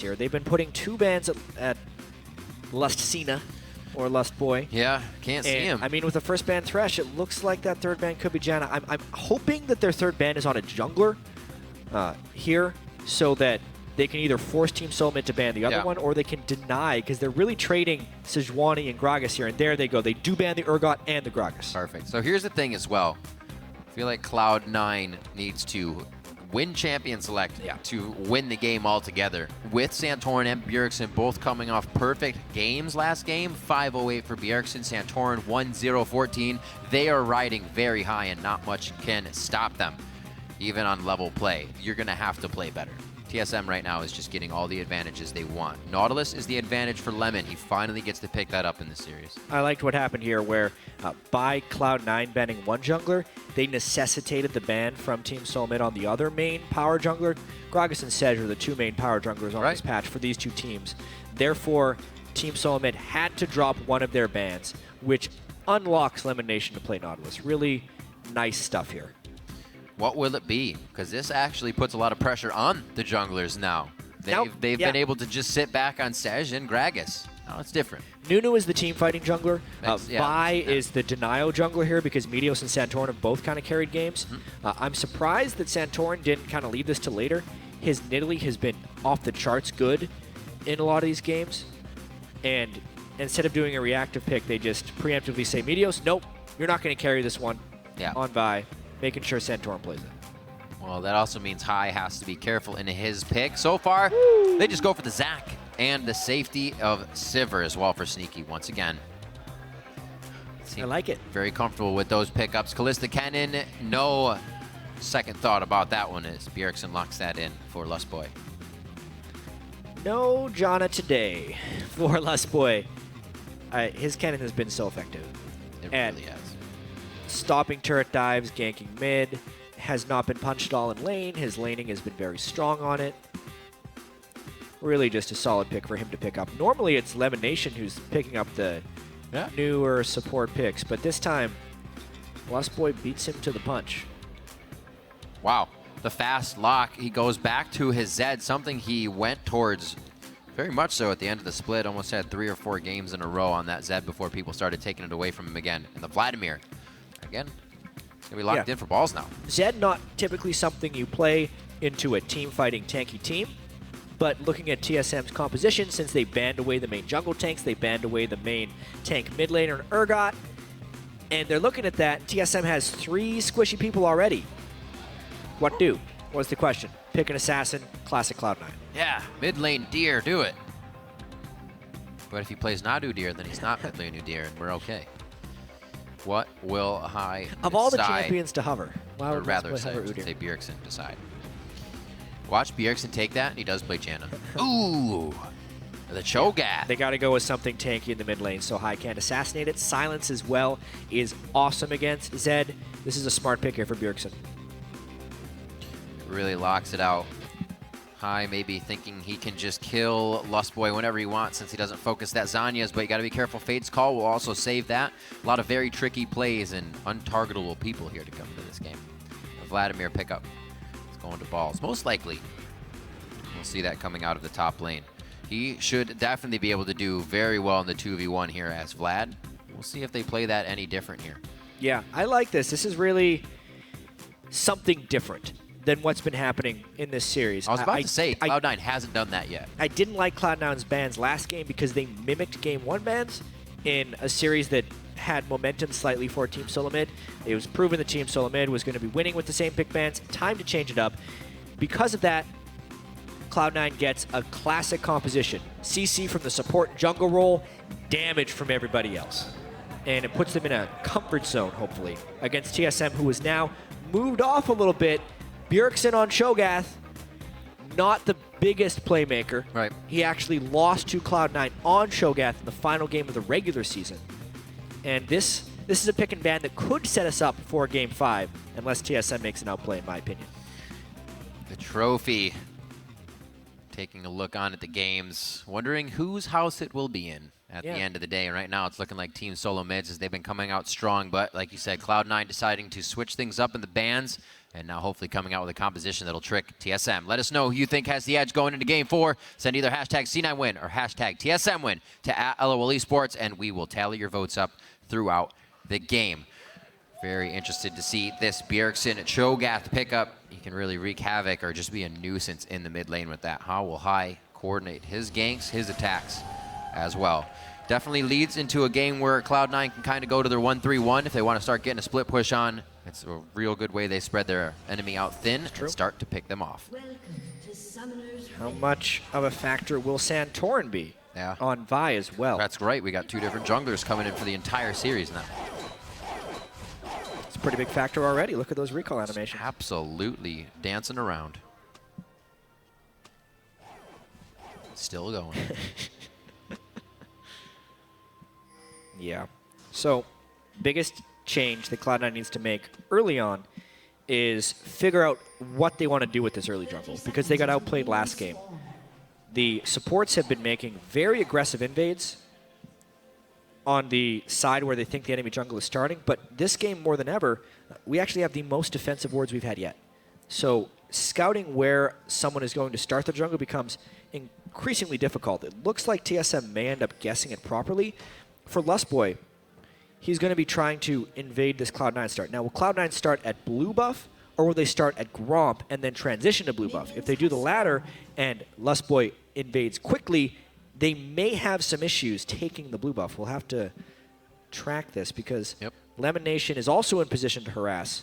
here. They've been putting 2 bans at Lustina or Lustboy. Yeah, can't see him. I mean, with the first ban Thresh, it looks like that third ban could be Janna. I'm hoping that their third ban is on a jungler here, so that they can either force Team Solomid to ban the other one, or they can deny, because they're really trading Sejuani and Gragas here. And there they go. They do ban the Urgot and the Gragas. Perfect. So here's the thing as well. I feel like Cloud9 needs to win Champion Select to win the game altogether. With Santorin and Bjergsen both coming off perfect games last game, 508 for Bjergsen, Santorin 1014. They are riding very high and not much can stop them, even on level play. You're going to have to play better. TSM right now is just getting all the advantages they want. Nautilus is the advantage for Lemon. He finally gets to pick that up in the series. I liked what happened here where by Cloud9 banning one jungler, they necessitated the ban from Team Solomid on the other main power jungler. Gragas and Sej are the 2 main power junglers on this patch for these 2 teams. Therefore, Team Solomid had to drop one of their bans, which unlocks LemonNation to play Nautilus. Really nice stuff here. What will it be? Because this actually puts a lot of pressure on the junglers now. They've been able to just sit back on Sej and Gragas. Now it's different. Nunu is the team fighting jungler. Vi is the denial jungler here because Meteos and Santorin have both kind of carried games. I'm surprised that Santorin didn't kind of leave this to later. His Nidalee has been off the charts good in a lot of these games. And instead of doing a reactive pick, they just preemptively say, Meteos, nope, you're not going to carry this one on Vi. Making sure Santorin plays it. Well, that also means High has to be careful in his pick. So far, they just go for the Zac and the safety of Sivir as well for Sneaky once again. I like it. Very comfortable with those pickups. Kalista Kennen, no second thought about that one as Bjergsen locks that in for Lustboy. No Janna today for Lustboy. His Kennen has been so effective. It really has. Stopping turret dives, ganking mid, has not been punched at all in lane. His laning has been very strong on it. Really just a solid pick for him to pick up. Normally it's LemonNation who's picking up the newer support picks, but this time Lustboy beats him to the punch. Wow, the fast lock. He goes back to his Zed, something he went towards very much so at the end of the split. Almost had 3 or 4 games in a row on that Zed before people started taking it away from him again. And the Vladimir, again, it's going to be locked in for balls now. Zed, not typically something you play into a team-fighting tanky team, but looking at TSM's composition, since they banned away the main jungle tanks, they banned away the main tank mid laner and Urgot, and they're looking at that, TSM has 3 squishy people already. What do? What's the question? Pick an assassin, classic Cloud9. Yeah, mid lane Deer, do it. But if he plays Nadu Deer, then he's not mid lane Deer, and we're okay. What will High of all the champions to hover? Why would rather say Bjergsen decide? Watch Bjergsen take that, and he does play Janna. Ooh, the Cho'Gath. They got to go with something tanky in the mid lane, so High can't assassinate it. Silence as well is awesome against Zed. This is a smart pick here for Bjergsen. Really locks it out. High maybe thinking he can just kill Lustboy whenever he wants since he doesn't focus that Zanya's, but you got to be careful. Fade's Call will also save that. A lot of very tricky plays and untargetable people here to come into this game. The Vladimir pickup is going to balls. Most likely, we'll see that coming out of the top lane. He should definitely be able to do very well in the 2v1 here as Vlad. We'll see if they play that any different here. Yeah, I like this. This is really something different than what's been happening in this series. I was about to say, Cloud9 hasn't done that yet. I didn't like Cloud9's bans last game because they mimicked Game 1 bans in a series that had momentum slightly for Team Solomid. It was proven that Team Solomid was going to be winning with the same pick bans. Time to change it up. Because of that, Cloud9 gets a classic composition. CC from the support jungle role, damage from everybody else. And it puts them in a comfort zone, hopefully, against TSM, who is now moved off a little bit. Bjergsen on Cho'Gath, not the biggest playmaker. Right. He actually lost to Cloud9 on Cho'Gath in the final game of the regular season. And this is a pick and ban that could set us up for Game 5, unless TSM makes an outplay, in my opinion. The trophy. Taking a look on at the games, wondering whose house it will be in at the end of the day. And right now it's looking like Team Solomid as they've been coming out strong. But like you said, Cloud9 deciding to switch things up in the bans. And now hopefully coming out with a composition that'll trick TSM. Let us know who you think has the edge going into Game 4. Send either hashtag C9win or hashtag TSMwin to @LOL Esports, and we will tally your votes up throughout the game. Very interested to see this Bjergsen Cho'Gath pickup. He can really wreak havoc or just be a nuisance in the mid lane with that. How will Hai coordinate his ganks, his attacks as well? Definitely leads into a game where Cloud9 can kind of go to their 1-3-1 if they want to start getting a split push on. It's a real good way they spread their enemy out thin and start to pick them off. How much of a factor will Santorin be on Vi as well? That's great. We got 2 different junglers coming in for the entire series now. It's a pretty big factor already. Look at those recall animations. Absolutely dancing around. Still going. Yeah. So, biggest change that Cloud9 needs to make early on is figure out what they want to do with this early jungle, because they got outplayed last game. The supports have been making very aggressive invades on the side where they think the enemy jungle is starting, but this game more than ever, we actually have the most defensive wards we've had yet. So scouting where someone is going to start the jungle becomes increasingly difficult. It looks like TSM may end up guessing it properly. For Lustboy, he's going to be trying to invade this Cloud9 start. Now, will Cloud9 start at blue buff, or will they start at Gromp and then transition to blue buff? If they do the latter and Lustboy invades quickly, they may have some issues taking the blue buff. We'll have to track this because LemonNation is also in position to harass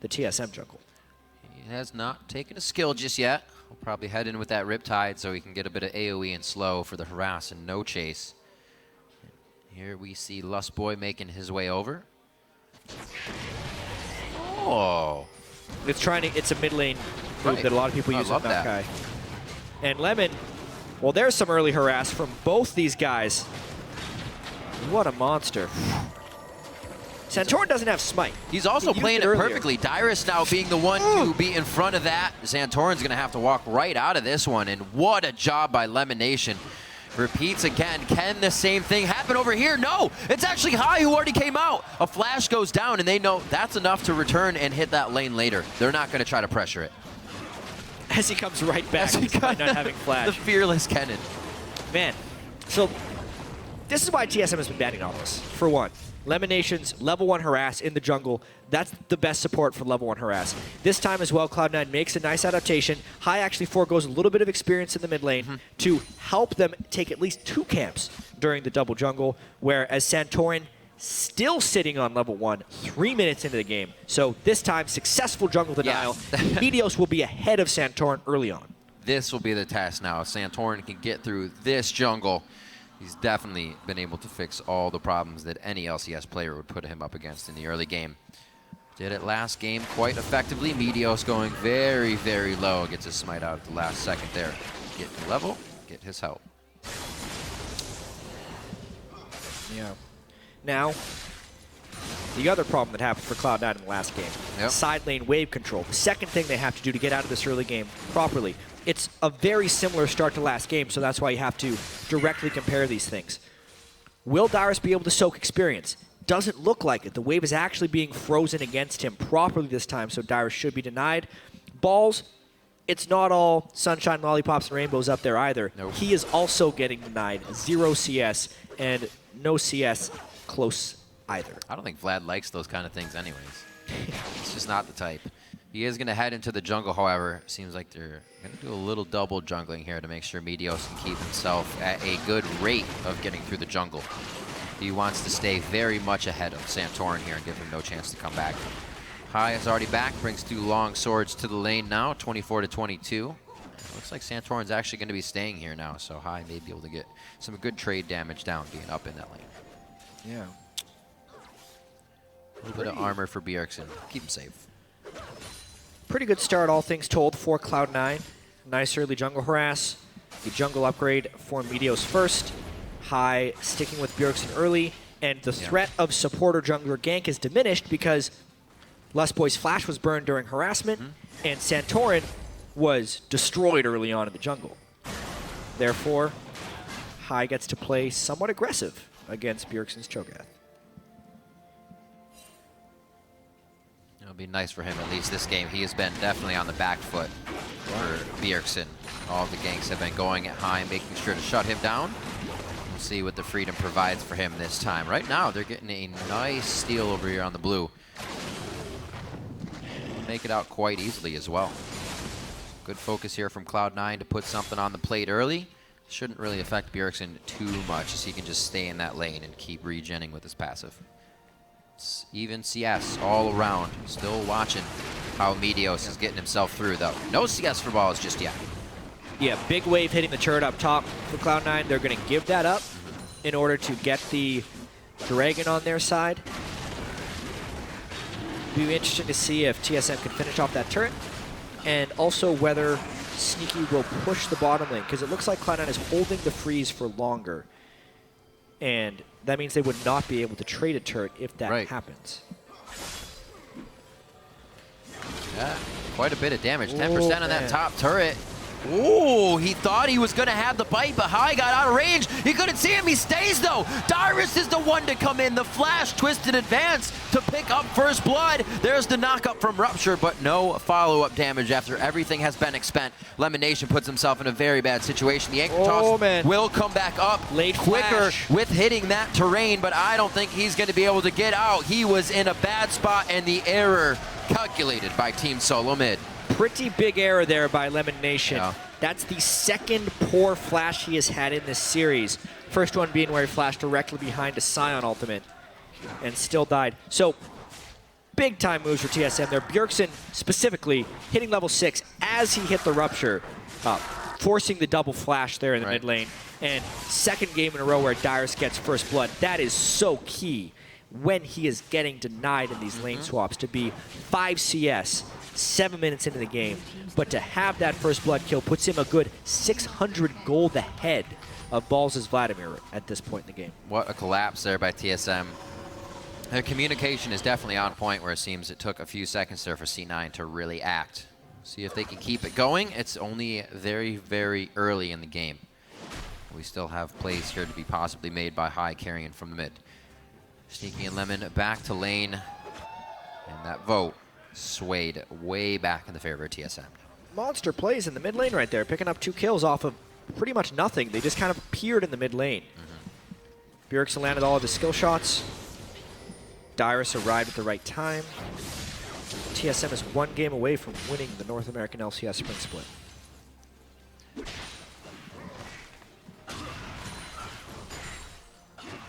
the TSM jungle. He has not taken a skill just yet. We'll probably head in with that Riptide so he can get a bit of AoE and slow for the harass and no chase. Here we see Lustboy making his way over. Oh. It's a mid lane move that a lot of people use with Maokai. And Lemon, well, there's some early harass from both these guys. What a monster. Santorin doesn't have smite. He's also playing it perfectly. Dyrus now being the one to be in front of that. Santorin's going to have to walk right out of this one. And what a job by LemonNation. Repeats again. Can the same thing happen over here? No, it's actually Hai who already came out. A flash goes down, and they know that's enough to return and hit that lane later. They're not going to try to pressure it. As he comes right back despite not having flash. The fearless Kennen. Man, so this is why TSM has been banning all this. For one, LemonNation's level 1 harass in the jungle. That's the best support for level 1 harass. This time as well, Cloud9 makes a nice adaptation. Hai actually forgoes a little bit of experience in the mid lane to help them take at least 2 camps during the double jungle, whereas Santorin still sitting on level 1 3 minutes into the game. So this time, successful jungle denial. Meteos will be ahead of Santorin early on. This will be the test now. If Santorin can get through this jungle, he's definitely been able to fix all the problems that any LCS player would put him up against in the early game. Did it last game quite effectively. Meteos going very, very low. Gets his smite out at the last second there. Get the level, get his help. Yeah. Now, the other problem that happened for Cloud9 in the last game, side lane wave control. The second thing they have to do to get out of this early game properly. It's a very similar start to last game, so that's why you have to directly compare these things. Will Dyrus be able to soak experience? Doesn't look like it. The wave is actually being frozen against him properly this time, so Dyrus should be denied. Balls, it's not all sunshine, lollipops, and rainbows up there either. Nope. He is also getting denied 0 CS and no CS close either. I don't think Vlad likes those kind of things anyways. It's just not the type. He is going to head into the jungle, however. Seems like they're going to do a little double jungling here to make sure Meteos can keep himself at a good rate of getting through the jungle. He wants to stay very much ahead of Santorin here and give him no chance to come back. Hai is already back, brings 2 long swords to the lane now, 24-22. Looks like Santorin's actually going to be staying here now, so Hai may be able to get some good trade damage down being up in that lane. Yeah. A little bit of armor for Bjergsen. Keep him safe. Pretty good start, all things told, for Cloud9. Nice early jungle harass. The jungle upgrade for Meteos first. Hai sticking with Bjergsen early, and the threat of supporter jungler gank is diminished because Lustboy's flash was burned during harassment, and Santorin was destroyed early on in the jungle. Therefore, Hai gets to play somewhat aggressive against Bjergsen's Cho'Gath. It'll be nice for him at least this game. He has been definitely on the back foot for Bjergsen. All the ganks have been going at high, making sure to shut him down. We'll see what the Freedom provides for him this time. Right now, they're getting a nice steal over here on the blue. Make it out quite easily as well. Good focus here from Cloud9 to put something on the plate early. Shouldn't really affect Bjergsen too much, as he can just stay in that lane and keep regenning with his passive. It's even CS all around. Still watching how Meteos is getting himself through, though. No CS for balls just yet. Yeah, big wave hitting the turret up top for Cloud9. They're going to give that up in order to get the Dragon on their side. Be interesting to see if TSM can finish off that turret, and also whether Sneaky will push the bottom lane, because it looks like Cloud9 is holding the freeze for longer, and that means they would not be able to trade a turret if that happens. Yeah, quite a bit of damage. 10% on that top turret. Ooh, he thought he was going to have the bite, but High got out of range. He couldn't see him. He stays, though. Dyrus is the one to come in. The flash twist in advance to pick up first blood. There's the knockup from Rupture, but no follow-up damage after everything has been expent. LemonNation puts himself in a very bad situation. The anchor toss will come back up quicker with hitting that terrain, but I don't think he's going to be able to get out. He was in a bad spot, and the error calculated by Team Solomid. Pretty big error there by LemonNation. Yeah. That's the second poor flash he has had in this series. First one being where he flashed directly behind a Scion ultimate and still died. So, big time moves for TSM there. Bjergsen specifically hitting level 6 as he hit the Rupture, forcing the double flash there in the mid lane. And second game in a row where Dyrus gets first blood. That is so key when he is getting denied in these lane swaps to be 5 CS. 7 minutes into the game, but to have that first blood kill puts him a good 600 gold ahead of Balls' Vladimir at this point in the game. What a collapse there by TSM. Their communication is definitely on point, where it seems it took a few seconds there for C9 to really act. See if they can keep it going. It's only very, very early in the game. We still have plays here to be possibly made by High carrying from the mid. Sneaky and Lemon back to lane, and that vote swayed way back in the favor of TSM. Monster plays in the mid lane right there, picking up 2 kills off of pretty much nothing. They just kind of appeared in the mid lane. Bjergsen landed all of his skill shots. Dyrus arrived at the right time. TSM is 1 game away from winning the North American LCS Spring Split.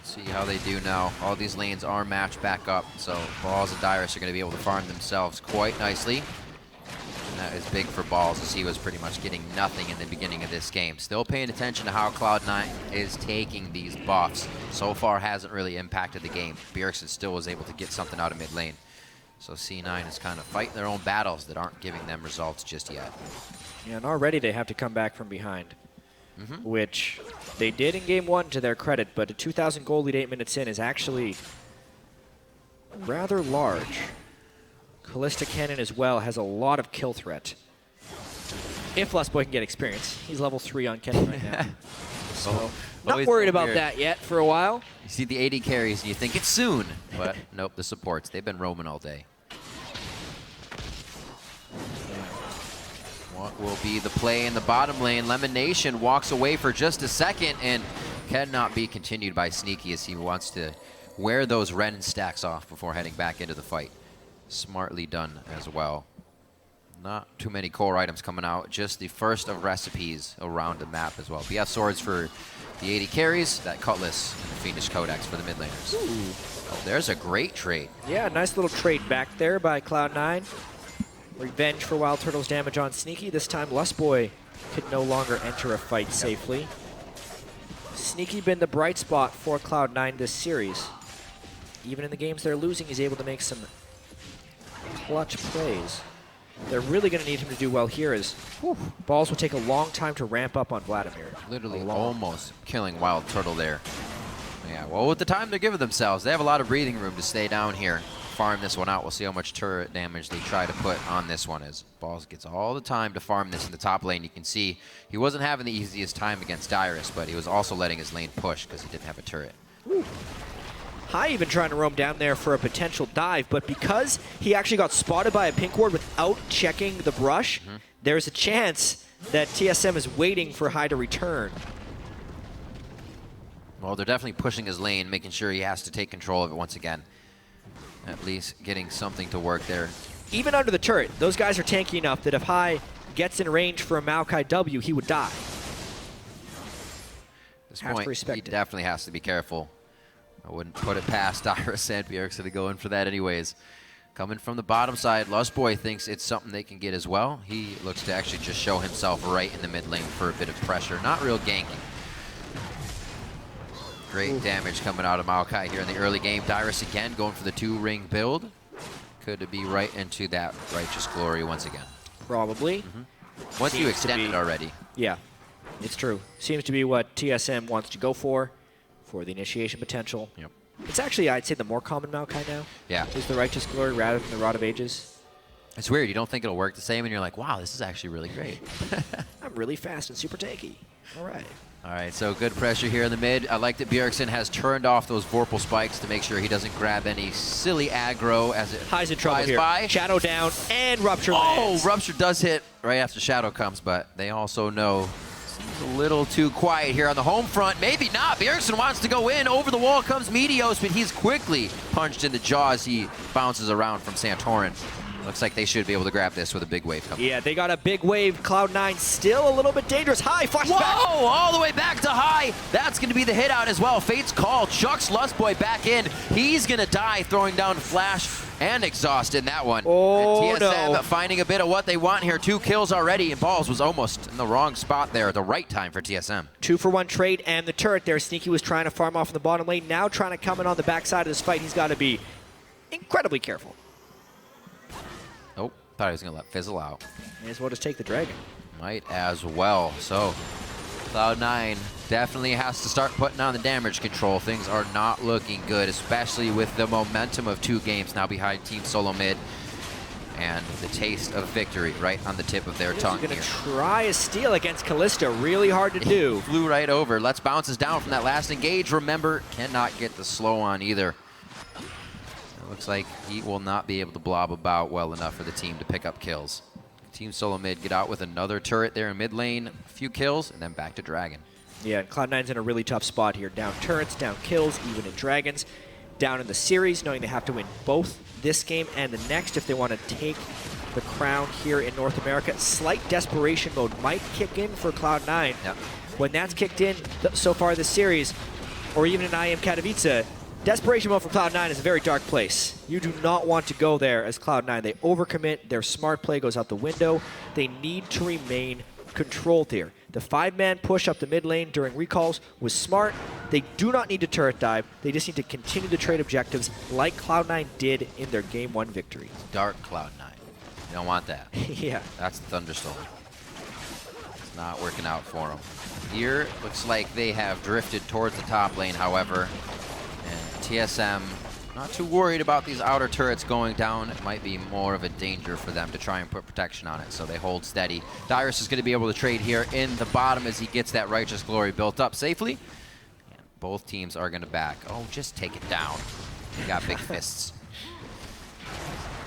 See how they do now. All these lanes are matched back up, so Balls and Dyrus are going to be able to farm themselves quite nicely. And that is big for Balls, as he was pretty much getting nothing in the beginning of this game. Still paying attention to how Cloud9 is taking these buffs. So far hasn't really impacted the game. Bjergsen still was able to get something out of mid lane. So C9 is kind of fighting their own battles that aren't giving them results just yet. Yeah, and already they have to come back from behind. Which they did in game 1 to their credit, but a 2,000 gold lead 8 minutes in is actually rather large. Kalista Kennen as well has a lot of kill threat. If Lustboy can get experience. He's level 3 on Kennen right now. So, not worried about that yet for a while. You see the AD carries and you think it's soon, but nope, the supports, they've been roaming all day. What will be the play in the bottom lane? LemonNation walks away for just a second and cannot be continued by Sneaky, as he wants to wear those Ren stacks off before heading back into the fight. Smartly done as well. Not too many core items coming out, just the first of recipes around the map as well. BF swords for the AD carries, that Cutlass, and the Fiendish Codex for the mid laners. Oh, there's a great trade. Yeah, nice little trade back there by Cloud9. Revenge for Wildturtle's damage on Sneaky. This time Lustboy could no longer enter a fight safely. Sneaky been the bright spot for Cloud9 this series. Even in the games they're losing, he's able to make some clutch plays. They're really going to need him to do well here, as Balls will take a long time to ramp up on Vladimir. Literally almost killing Wildturtle there. Yeah, well, with the time they're giving themselves, they have a lot of breathing room to stay down here. Farm this one out. We'll see how much turret damage they try to put on this one, as Balls gets all the time to farm this in the top lane. You can see he wasn't having the easiest time against Dyrus, but he was also letting his lane push because he didn't have a turret. Hai even trying to roam down there for a potential dive, but because he actually got spotted by a pink ward without checking the brush, there's a chance that TSM is waiting for Hai to return. Well, they're definitely pushing his lane, making sure he has to take control of it once again. At least getting something to work there. Even under the turret, those guys are tanky enough that if Hai gets in range for a Maokai W, he would die. At this point, he definitely has to be careful. I wouldn't put it past Dyrus and Bjergsen to go in for that anyways. Coming from the bottom side, Lustboy thinks it's something they can get as well. He looks to actually just show himself right in the mid lane for a bit of pressure. Not real ganking. Great damage coming out of Maokai here in the early game. Dyrus again going for the 2-ring build. Could be right into that Righteous Glory once again. Probably. Once you extend it already. Yeah, it's true. Seems to be what TSM wants to go for the initiation potential. Yep. It's actually, I'd say, the more common Maokai now. Yeah. Is the Righteous Glory rather than the Rod of Ages. It's weird. You don't think it'll work the same, and you're like, wow, this is actually really great. I'm really fast and super tanky. All right. All right, so good pressure here in the mid. I like that Bjergsen has turned off those Vorpal spikes to make sure he doesn't grab any silly aggro as it Hai's in trouble here. By. Shadow down and Rupture lands. Oh, Rupture does hit right after Shadow comes, but they also know it's a little too quiet here on the home front. Maybe not. Bjergsen wants to go in. Over the wall comes Meteos, but he's quickly punched in the jaw as he bounces around from Santorin. Looks like they should be able to grab this with a big wave coming. Yeah, they got a big wave. Cloud9 still a little bit dangerous. Hai flashes back. Whoa, all the way back to Hai. That's going to be the hit out as well. Fate's Call chucks Lustboy back in. He's going to die, throwing down Flash and Exhaust in that one. Oh, and TSM no. finding a bit of what they want here. 2 kills already, and Balls was almost in the wrong spot there at the right time for TSM. 2-for-1 trade and the turret there. Sneaky was trying to farm off in the bottom lane. Now trying to come in on the backside of this fight. He's got to be incredibly careful. Oh, thought he was going to let fizzle out. May as well just take the dragon. Might as well. So Cloud9 definitely has to start putting on the damage control. Things are not looking good, especially with the momentum of 2 games now behind Team Solomid and the taste of victory right on the tip of their tongue. He's going to try a steal against Kalista. Really hard to do. Flew right over. Let's bounces down from that last engage. Remember, cannot get the slow on either. It looks like he will not be able to blob about well enough for the team to pick up kills. Team Solomid get out with another turret there in mid lane, a few kills, and then back to Dragon. Yeah, and Cloud9's in a really tough spot here. Down turrets, down kills, even in Dragons. Down in the series, knowing they have to win both this game and the next if they want to take the crown here in North America. Slight desperation mode might kick in for Cloud9. Yep. When that's kicked in so far this series, or even in IM Katowice, desperation mode for Cloud9 is a very dark place. You do not want to go there as Cloud9. They overcommit. Their smart play goes out the window. They need to remain controlled here. The 5-man push up the mid lane during recalls was smart. They do not need to turret dive. They just need to continue to trade objectives like Cloud9 did in their Game 1 victory. Dark Cloud9. You don't want that. Yeah. That's the Thunderstorm. It's not working out for them. Here, looks like they have drifted towards the top lane, however. And TSM, not too worried about these outer turrets going down. It might be more of a danger for them to try and put protection on it, so they hold steady. Dyrus is going to be able to trade here in the bottom as he gets that Righteous Glory built up safely. And both teams are going to back. Oh, just take it down. You got big fists.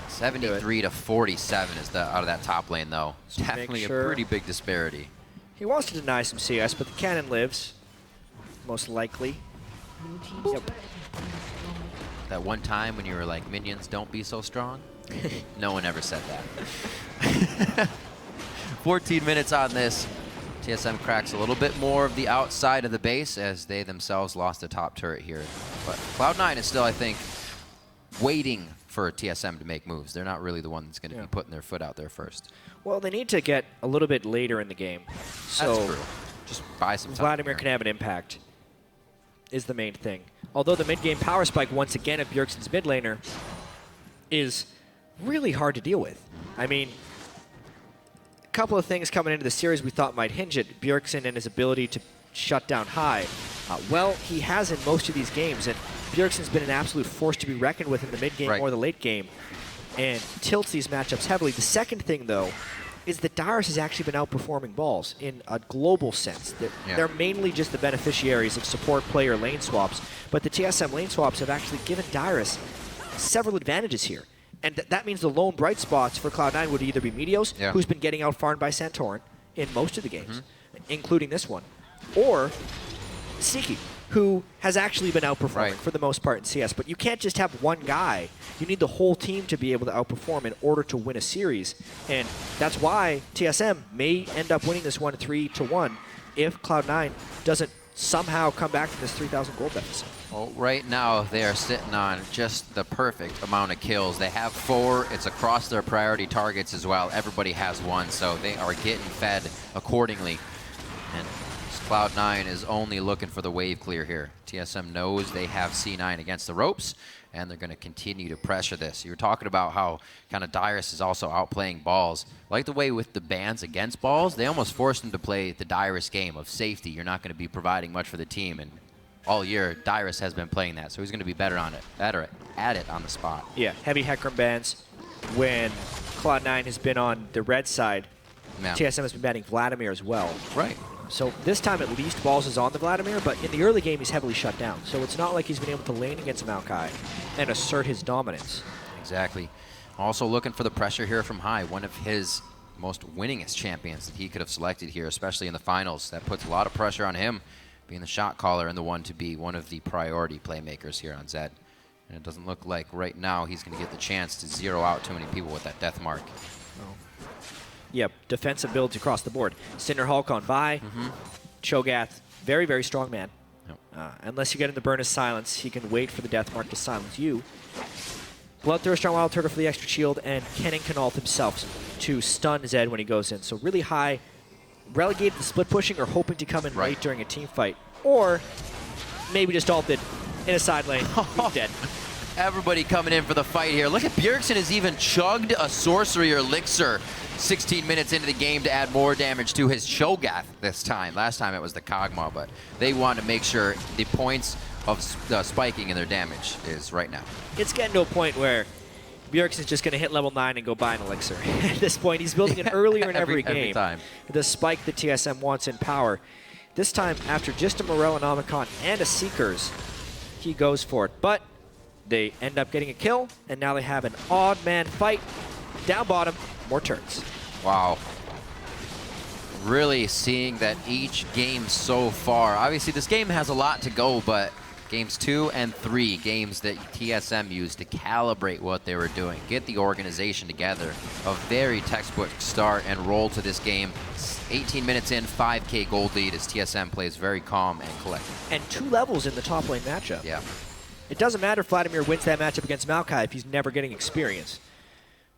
73 to 47 is the out of that top lane, though. Definitely a pretty big disparity. He wants to deny some CS, but the Kennen lives, most likely. Yep. That one time when you were like, minions, don't be so strong? No one ever said that. 14 minutes on this. TSM cracks a little bit more of the outside of the base as they themselves lost the top turret here. But Cloud9 is still, I think, waiting for TSM to make moves. They're not really the one that's going to be putting their foot out there first. Well, they need to get a little bit later in the game. So that's true. Just buy some time. Vladimir can have an impact is the main thing. Although the mid-game power spike, once again, at Bjergsen's mid laner is really hard to deal with. I mean, a couple of things coming into the series we thought might hinge it. Bjergsen and his ability to shut down Hai. Well, he has in most of these games, and Bjergsen's been an absolute force to be reckoned with in the mid-game or the late game, and tilts these matchups heavily. The second thing, though, is that Dyrus has actually been outperforming balls in a global sense. They're mainly just the beneficiaries of support player lane swaps, but the TSM lane swaps have actually given Dyrus several advantages here. And that means the lone bright spots for Cloud9 would either be Meteos, who's been getting out-farmed by Santorin in most of the games, including this one, or Siki, who has actually been outperforming for the most part in CS. But you can't just have one guy. You need the whole team to be able to outperform in order to win a series. And that's why TSM may end up winning this one 3-1 if Cloud9 doesn't somehow come back from this 3,000 gold deficit. Well, right now they are sitting on just the perfect amount of kills. They have 4. It's across their priority targets as well. Everybody has 1, so they are getting fed accordingly. And Cloud9 is only looking for the wave clear here. TSM knows they have C9 against the ropes, and they're going to continue to pressure this. You were talking about how kind of Dyrus is also outplaying balls. Like the way with the bans against balls, they almost forced them to play the Dyrus game of safety. You're not going to be providing much for the team, and all year, Dyrus has been playing that, so he's going to be better at it on the spot. Yeah, heavy Hecarim bans. When Cloud9 has been on the red side, TSM has been banning Vladimir as well. Right. So this time at least Balls is on the Vladimir, but in the early game he's heavily shut down. So it's not like he's been able to lane against Maokai and assert his dominance. Exactly. Also looking for the pressure here from High, one of his most winningest champions that he could have selected here, especially in the finals. That puts a lot of pressure on him, being the shot caller and the one to be one of the priority playmakers here on Zed. And it doesn't look like right now he's going to get the chance to zero out too many people with that death mark. Yep, defensive builds across the board. Cinder Hulk on Vi. Cho'Gath, very, very strong man. Unless you get in the burn of silence, he can wait for the death mark to silence you. Bloodthirster on Wildturtle for the extra shield, and Kennen can ult himself to stun Zed when he goes in. So really High, relegated to split pushing or hoping to come in late during a team fight. Or maybe just ulted in a side lane, dead. Everybody coming in for the fight here. Look at Bjergsen has even chugged a sorcery elixir 16 minutes into the game to add more damage to his Cho'Gath this time. Last time it was the Kog'Maw, but they want to make sure the points of spiking in their damage is right now. It's getting to a point where Bjergsen's just going to hit level 9 and go buy an elixir. At this point, he's building it earlier in every game. Every time. The spike that TSM wants in power. This time, after just a Morellonomicon and a Seekers, he goes for it. But they end up getting a kill, and now they have an odd man fight. Down bottom, more turrets. Wow. Really seeing that each game so far. Obviously, this game has a lot to go, but games 2 and 3, games that TSM used to calibrate what they were doing, get the organization together. A very textbook start and roll to this game. 18 minutes in, 5K gold lead as TSM plays very calm and collected. And 2 levels in the top lane matchup. Yeah. It doesn't matter if Vladimir wins that matchup against Maokai if he's never getting experience.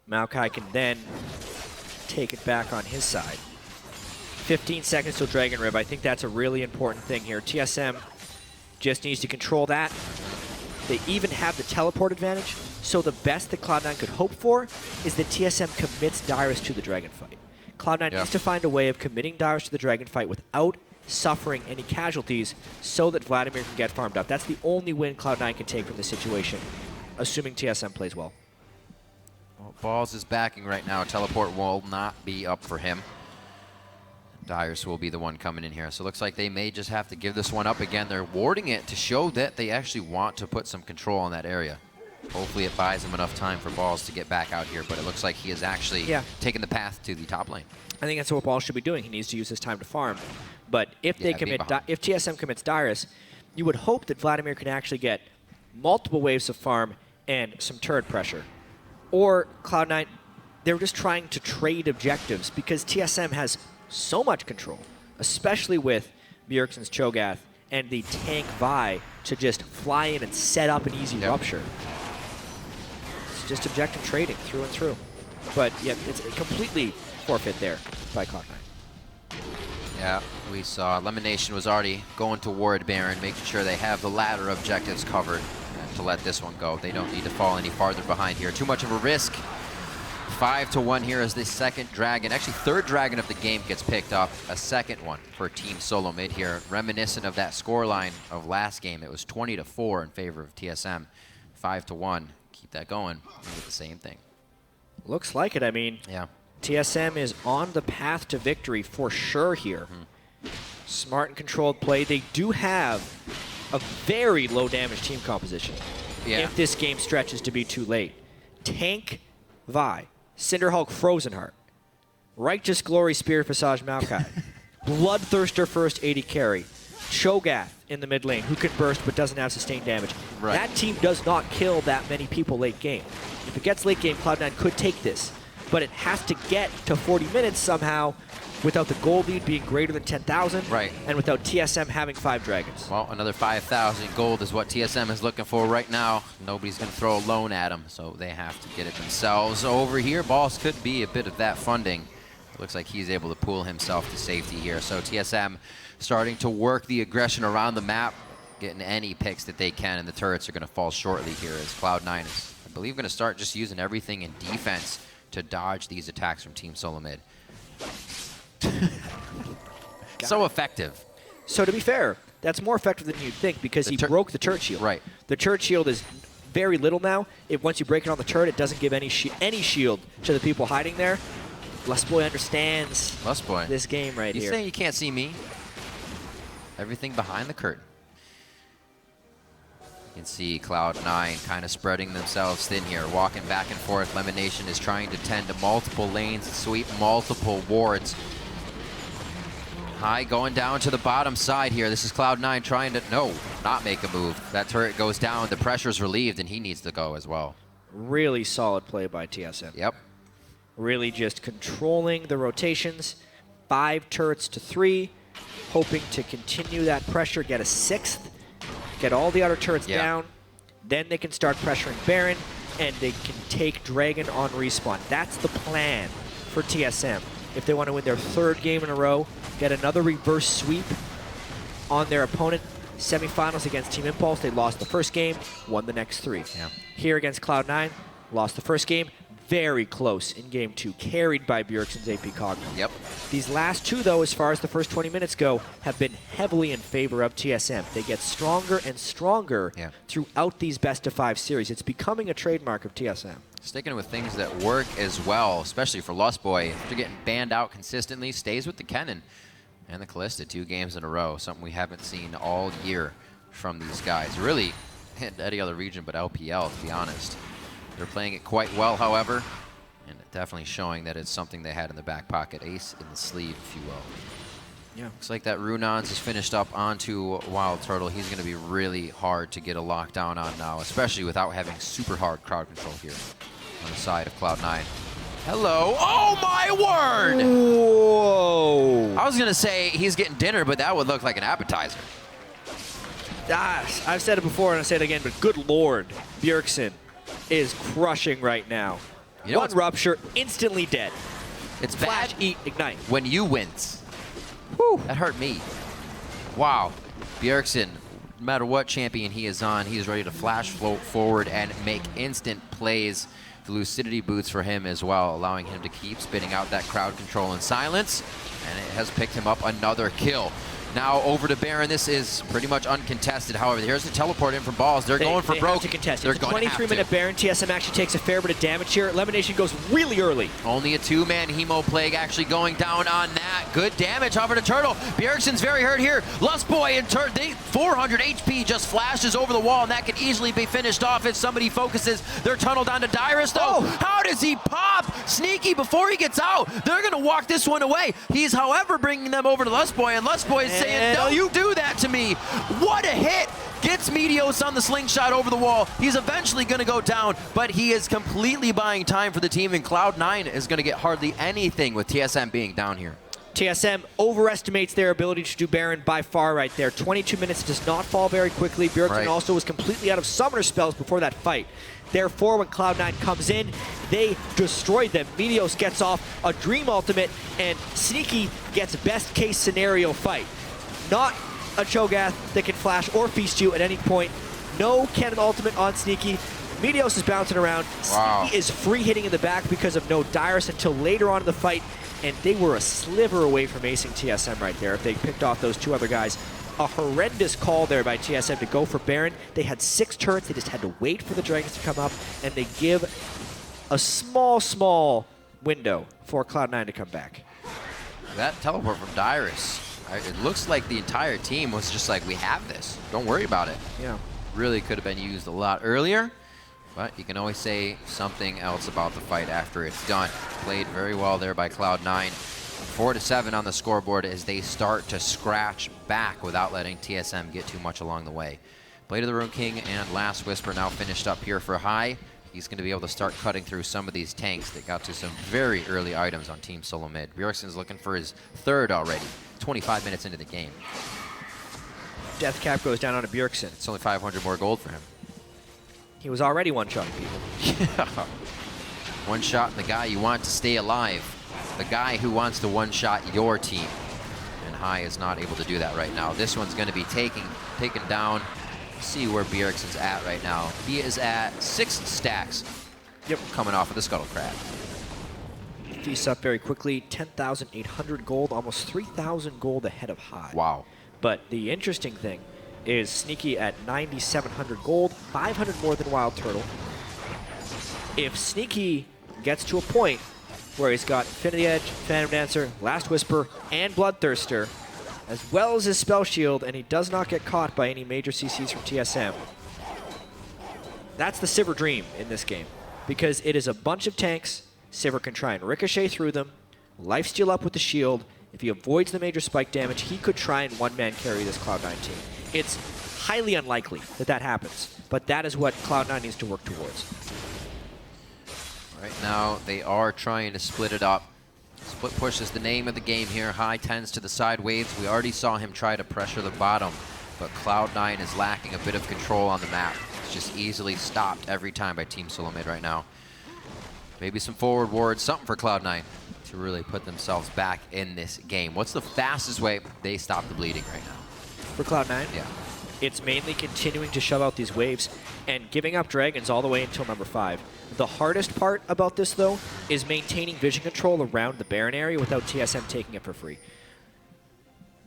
Maokai can then take it back on his side. 15 seconds till Dragon Rib. I think that's a really important thing here. TSM just needs to control that. They even have the teleport advantage, so the best that Cloud9 could hope for is that TSM commits Dyrus to the Dragon fight. Cloud9 needs to find a way of committing Dyrus to the Dragon fight without suffering any casualties so that Vladimir can get farmed up. That's the only win Cloud9 can take from this situation, assuming TSM plays well. Well, Balls is backing right now. Teleport will not be up for him. Dyrus will be the one coming in here. So it looks like they may just have to give this one up again. They're warding it to show that they actually want to put some control on that area. Hopefully it buys him enough time for Balls to get back out here, but it looks like he is actually taking the path to the top lane. I think that's what Balls should be doing. He needs to use his time to farm. But if they commit, if TSM commits Dyrus, you would hope that Vladimir can actually get multiple waves of farm and some turret pressure. Or Cloud9, they're just trying to trade objectives because TSM has so much control, especially with Bjergsen's Cho'Gath and the tank Vi to just fly in and set up an easy rupture. It's just objective trading through and through. But yeah, it's a completely forfeit there by Cloud9. Yeah, we saw LemonNation was already going toward Baron, making sure they have the ladder objectives covered to let this one go. They don't need to fall any farther behind here. Too much of a risk. 5-1 here as the second dragon, actually third dragon of the game gets picked up. A second one for Team Solomid here. Reminiscent of that scoreline of last game. It was 20-4 in favor of TSM. 5-1. Keep that going. And get the same thing. Looks like it. I mean, TSM is on the path to victory for sure here. Smart and controlled play. They do have a very low damage team composition if this game stretches to be too late. Tank Vi, Cinderhulk Frozenheart, Righteous Glory Spirit Visage Maokai, Bloodthirster first AD carry, Cho'Gath in the mid lane who can burst but doesn't have sustained damage. That team does not kill that many people late game. If it gets late game, Cloud9 could take this, but it has to get to 40 minutes somehow without the gold lead being greater than 10,000, and without TSM having 5 dragons. Well, another 5,000 gold is what TSM is looking for right now. Nobody's going to throw a loan at them, so they have to get it themselves. Over here, Balls could be a bit of that funding. Looks like he's able to pull himself to safety here. So TSM starting to work the aggression around the map, getting any picks that they can, and the turrets are going to fall shortly here as Cloud9 is, I believe, going to start just using everything in defense to dodge these attacks from Team Solomid. So effective. So to be fair, that's more effective than you'd think because he broke the turret shield. The turret shield is very little now. Once you break it on the turret, it doesn't give any shield to the people hiding there. Lustboy understands this game right here. You saying you can't see me? Everything behind the curtain. You can see Cloud9 kind of spreading themselves thin here, walking back and forth. LemonNation is trying to tend to multiple lanes, sweep multiple wards. High going down to the bottom side here. This is Cloud9 trying to, not make a move. That turret goes down, the pressure's relieved, and he needs to go as well. Really solid play by TSM. Yep. Really just controlling the rotations. 5 turrets to 3, hoping to continue that pressure, get a 6th, get all the other turrets down. Then they can start pressuring Baron, and they can take Dragon on respawn. That's the plan for TSM. If they want to win their 3rd game in a row, get another reverse sweep on their opponent. Semifinals against Team Impulse, they lost the first game, won the next 3. Here against Cloud9, lost the first game, very close in game 2, carried by Bjergsen's AP Cogno. These last 2, though, as far as the first 20 minutes go, have been heavily in favor of TSM. They get stronger and stronger throughout these best-of-5 series. It's becoming a trademark of TSM. Sticking with things that work as well, especially for Lustboy. After getting banned out consistently, stays with the Kennen and the Kalista 2 games in a row. Something we haven't seen all year from these guys. Really, in any other region but LPL, to be honest. They're playing it quite well, however, and definitely showing that it's something they had in the back pocket. Ace in the sleeve, if you will. Looks like that Runons is finished up onto Wildturtle. He's going to be really hard to get a lockdown on now, especially without having super hard crowd control here on the side of Cloud9. Hello. Oh, my word! Whoa! I was going to say he's getting dinner, but that would look like an appetizer. I've said it before and I'll say it again, but good lord, Bjergsen is crushing right now. One rupture, instantly dead. It's Flash, bad. eat, ignite. When you wince. Whew. That hurt me. Wow. Bjergsen, no matter what champion he is on, he is ready to flash float forward and make instant plays. The lucidity boots for him as well, allowing him to keep spitting out that crowd control in silence. And it has picked him up another kill. Now over to Baron. This is pretty much uncontested. However, here's the teleport in from Balls. They're going for broke. To contest. They're it's a going 23-minute Baron. TSM actually takes a fair bit of damage here. LemonNation goes really early. Only a 2-man Hemo Plague actually going down on that. Good damage over to Turtle. Bjergsen's very hurt here. Lustboy and 400 HP just flashes over the wall, and that can easily be finished off if somebody focuses. They're tunneled down to Dyrus, though. How does he pop? Sneaky before he gets out. They're going to walk this one away. He's, however, bringing them over to Lustboy, and Lustboy is saying, no, you do that to me. What a hit. Gets Meteos on the slingshot over the wall. He's eventually going to go down, but he is completely buying time for the team, and Cloud9 is going to get hardly anything with TSM being down here. TSM overestimates their ability to do Baron by far right there. 22 minutes does not fall very quickly. Bjergsen also was completely out of summoner spells before that fight. Therefore, when Cloud9 comes in, they destroyed them. Meteos gets off a Dream Ultimate, and Sneaky gets best case scenario fight. Not a Cho'Gath that can flash or feast you at any point. No Kennen Ultimate on Sneaky. Meteos is bouncing around. Sneaky is free hitting in the back because of no Dyrus until later on in the fight, and they were a sliver away from acing TSM right there if they picked off those 2 other guys. A horrendous call there by TSM to go for Baron. They had 6 turrets. They just had to wait for the Dragons to come up, and they give a small window for Cloud9 to come back. That teleport from Dyrus, it looks like the entire team was just like, we have this. Don't worry about it. Yeah. Really could have been used a lot earlier, but you can always say something else about the fight after it's done. Played very well there by Cloud9. 4-7 on the scoreboard as they start to scratch back without letting TSM get too much along the way. Blade of the Rune King and Last Whisper now finished up here for high. He's going to be able to start cutting through some of these tanks that got to some very early items on Team Solomid. Bjergsen's looking for his third already, 25 minutes into the game. Death cap goes down on a Bjergsen. It's only 500 more gold for him. He was already one-shotting people. Yeah. One-shot the guy you want to stay alive. The guy who wants to one-shot your team. And High is not able to do that right now. This one's going to be taken down. See where Bjergsen's at right now. He is at 6 stacks. Yep. Coming off of the Scuttle Crab. Feasts up very quickly. 10,800 gold, almost 3,000 gold ahead of High. Wow. But the interesting thing is Sneaky at 9,700 gold, 500 more than Wildturtle. If Sneaky gets to a point where he's got Infinity Edge, Phantom Dancer, Last Whisper, and Bloodthirster, as well as his Spell Shield, and he does not get caught by any major CCs from TSM, that's the Sivir dream in this game. Because it is a bunch of tanks, Sivir can try and ricochet through them, lifesteal up with the shield. If he avoids the major spike damage, he could try and one-man carry this Cloud9 team. It's highly unlikely that that happens, but that is what Cloud9 needs to work towards. Right now, they are trying to split it up. Split push is the name of the game here. High tends to the side waves. We already saw him try to pressure the bottom, but Cloud9 is lacking a bit of control on the map. It's just easily stopped every time by Team Solomid right now. Maybe some forward wards, something for Cloud9 to really put themselves back in this game. What's the fastest way they stop the bleeding right now? For Cloud9? Yeah. It's mainly continuing to shove out these waves and giving up dragons all the way until number 5. The hardest part about this, though, is maintaining vision control around the Baron area without TSM taking it for free.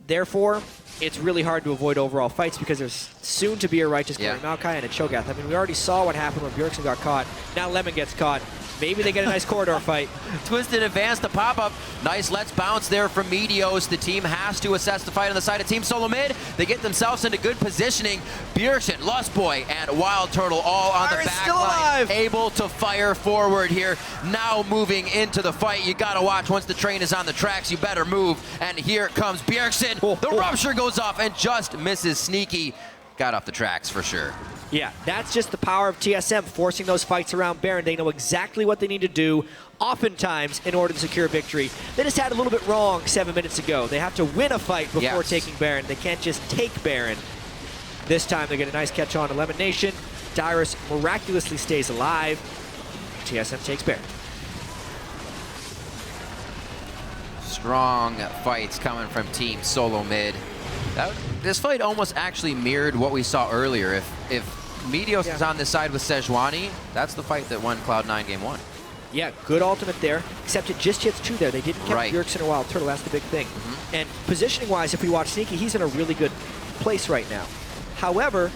Therefore, it's really hard to avoid overall fights because there's soon to be a Righteous Glory Maokai and a Cho'Gath. I mean, we already saw what happened when Bjergsen got caught. Now Lemon gets caught. Maybe they get a nice corridor fight. Twisted advance to pop up. Nice let's bounce there from Meteos. The team has to assess the fight on the side of Team Solomid. They get themselves into good positioning. Bjergsen, Lustboy, and Wildturtle all on the back line. Able to fire forward here. Now moving into the fight. You gotta watch once the train is on the tracks. You better move. And here comes Bjergsen. The rupture goes off and just misses Sneaky. Got off the tracks for sure. Yeah, that's just the power of TSM, forcing those fights around Baron. They know exactly what they need to do, oftentimes, in order to secure victory. They just had a little bit wrong 7 minutes ago. They have to win a fight before taking Baron. They can't just take Baron. This time they get a nice catch on to LemonNation. Dyrus miraculously stays alive. TSM takes Baron. Strong fights coming from Team Solomid. This fight almost actually mirrored what we saw earlier. If Meteos is on this side with Sejuani, that's the fight that won Cloud9 game 1. Yeah, good ultimate there, except it just hits 2 there. They didn't keep Bjergsen or Wildturtle. That's the big thing. And positioning-wise, if we watch Sneaky, he's in a really good place right now. However,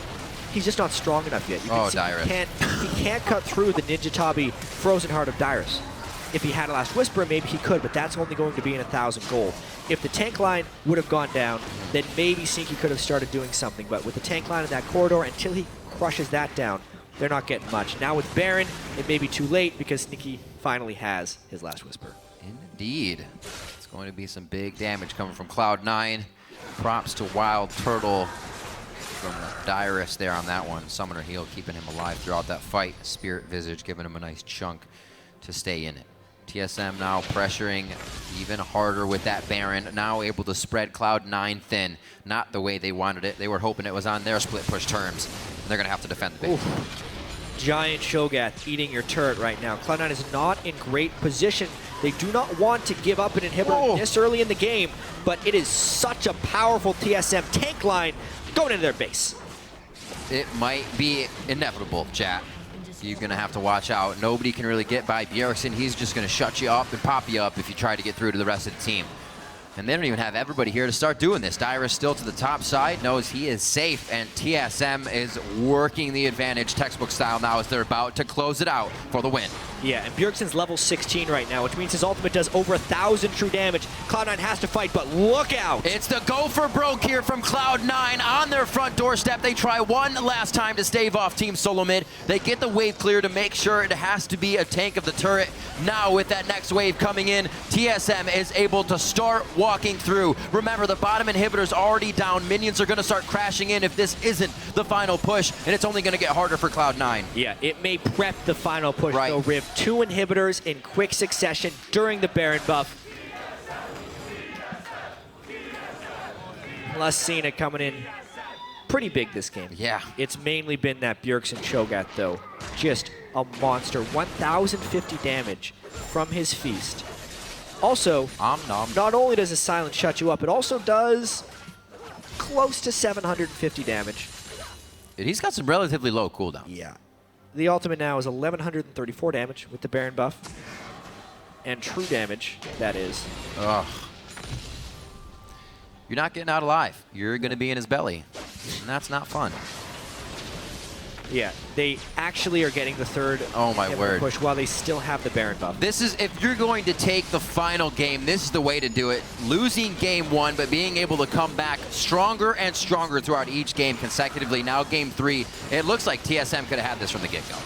he's just not strong enough yet. You can see Dyrus. He can't cut through the Ninja Tabi Frozen Heart of Dyrus. If he had a Last Whisper, maybe he could, but that's only going to be in 1,000 gold. If the tank line would have gone down, then maybe Sneaky could have started doing something. But with the tank line in that corridor, until he crushes that down, they're not getting much. Now with Baron, it may be too late because Sneaky finally has his Last Whisper. Indeed. It's going to be some big damage coming from Cloud9. Props to Wildturtle from Dyrus there on that one. Summoner heal keeping him alive throughout that fight. Spirit Visage giving him a nice chunk to stay in it. TSM now pressuring even harder with that Baron, now able to spread Cloud9 thin. Not the way they wanted it. They were hoping it was on their split push terms. And they're going to have to defend the big. Giant Cho'Gath eating your turret right now. Cloud9 is not in great position. They do not want to give up an inhibitor this early in the game, but it is such a powerful TSM tank line going into their base. It might be inevitable, chat. You're going to have to watch out. Nobody can really get by Bjergsen. He's just going to shut you up and pop you up if you try to get through to the rest of the team. And they don't even have everybody here to start doing this. Dyrus still to the top side, knows he is safe, and TSM is working the advantage textbook style now as they're about to close it out for the win. Yeah, and Bjergsen's level 16 right now, which means his ultimate does over 1,000 true damage. Cloud9 has to fight, but look out! It's the go for broke here from Cloud9 on their front doorstep. They try one last time to stave off Team Solomid. They get the wave clear to make sure it has to be a tank of the turret. Now with that next wave coming in, TSM is able to start walking through. Remember, the bottom inhibitor's already down. Minions are going to start crashing in if this isn't the final push, and it's only going to get harder for Cloud9. Yeah, it may prep the final push, right. though, Riv. 2 inhibitors in quick succession during the Baron buff. Cena coming in pretty big this game. Yeah. It's mainly been that Bjergsen Cho'Gath, though. Just a monster. 1,050 damage from his feast. Also, not only does a silence shut you up, it also does close to 750 damage. He's got some relatively low cooldown. Yeah. The ultimate now is 1,134 damage with the Baron buff. And true damage, that is. Ugh. You're not getting out alive. You're going to be in his belly. And that's not fun. Yeah, they actually are getting the third push while they still have the Baron buff. This is, if you're going to take the final game, this is the way to do it. Losing game 1, but being able to come back stronger and stronger throughout each game consecutively. Now game 3, it looks like TSM could have had this from the get-go.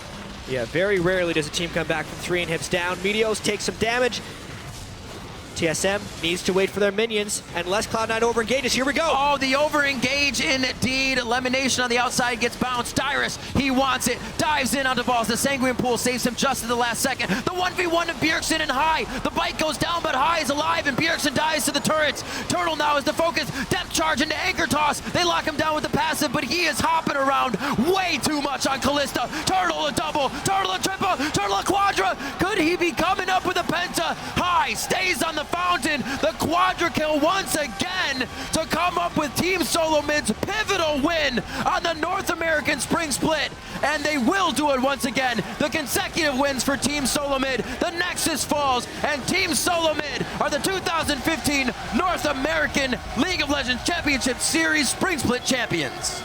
Yeah, very rarely does a team come back from 3 inhibs down. Meteos takes some damage. TSM needs to wait for their minions, unless Cloud9 over-engages. Here we go. Oh, the over-engage indeed. LemonNation on the outside gets bounced. Dyrus, he wants it. Dives in onto balls. The Sanguine Pool saves him just at the last second. The 1v1 to Bjergsen and High. The bite goes down, but High is alive, and Bjergsen dies to the turrets. Turtle now is the focus. Depth charge into Anchor Toss. They lock him down with the passive, but he is hopping around way too much on Kalista. Turtle a double. Turtle a triple. Turtle a quadra. Could he be coming up with a penta? High stays on the fountain, the quadra kill once again to come up with Team Solomid's pivotal win on the North American Spring Split, and they will do it once again. The consecutive wins for Team Solomid, the Nexus falls, and Team Solomid are the 2015 North American League of Legends Championship Series Spring Split champions.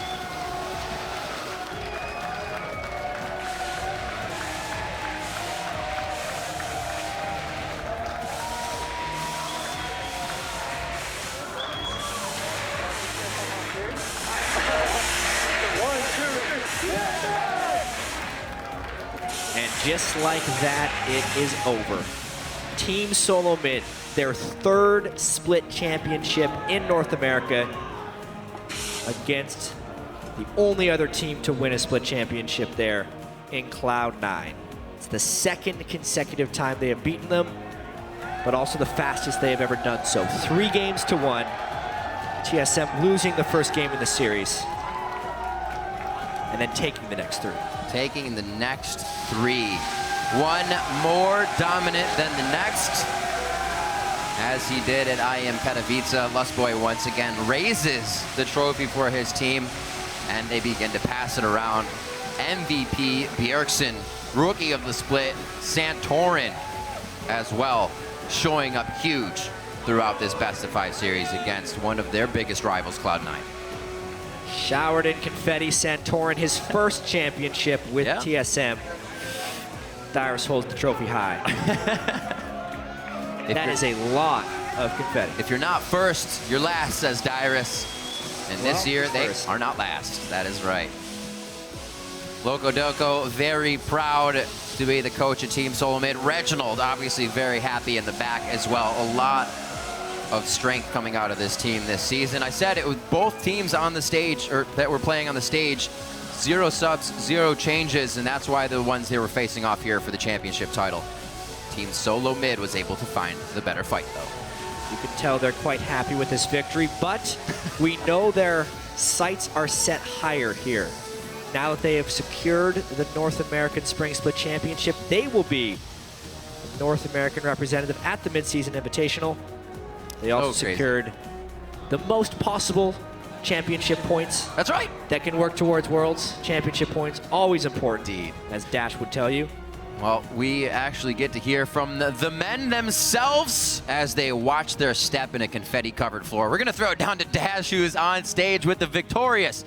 And just like that, it is over. Team Solomid, their 3rd split championship in North America against the only other team to win a split championship there in Cloud9. It's the 2nd consecutive time they have beaten them, but also the fastest they have ever done so. 3 games to 1. TSM losing the first game in the series, and then taking the next 3. Taking the next 3. One more dominant than the next, as he did at IM Katowice. Lustboy once again raises the trophy for his team, and they begin to pass it around. MVP Bjergsen, rookie of the split, Santorin as well, showing up huge throughout this best of 5 series against one of their biggest rivals, Cloud9. Showered in confetti, Santorin, his first championship with TSM. Dyrus holds the trophy high. That is a lot of confetti. If you're not first, you're last, says Dyrus. And this year, they are not last. That is right. Loco Doco, very proud to be the coach of Team Solomid. Reginald, obviously very happy in the back as well. A lot of strength coming out of this team this season. I said it was both teams on the stage, or that were playing on the stage, 0 subs, 0 changes, and that's why the ones they were facing off here for the championship title. Team Solomid was able to find the better fight, though. You can tell they're quite happy with this victory, but we know their sights are set higher here. Now that they have secured the North American Spring Split Championship, they will be the North American representative at the Midseason Invitational. They also secured the most possible championship points. That's right. That can work towards Worlds. Championship points, always important, as Dash would tell you. Well, we actually get to hear from the men themselves as they watch their step in a confetti-covered floor. We're going to throw it down to Dash, who is on stage with the victorious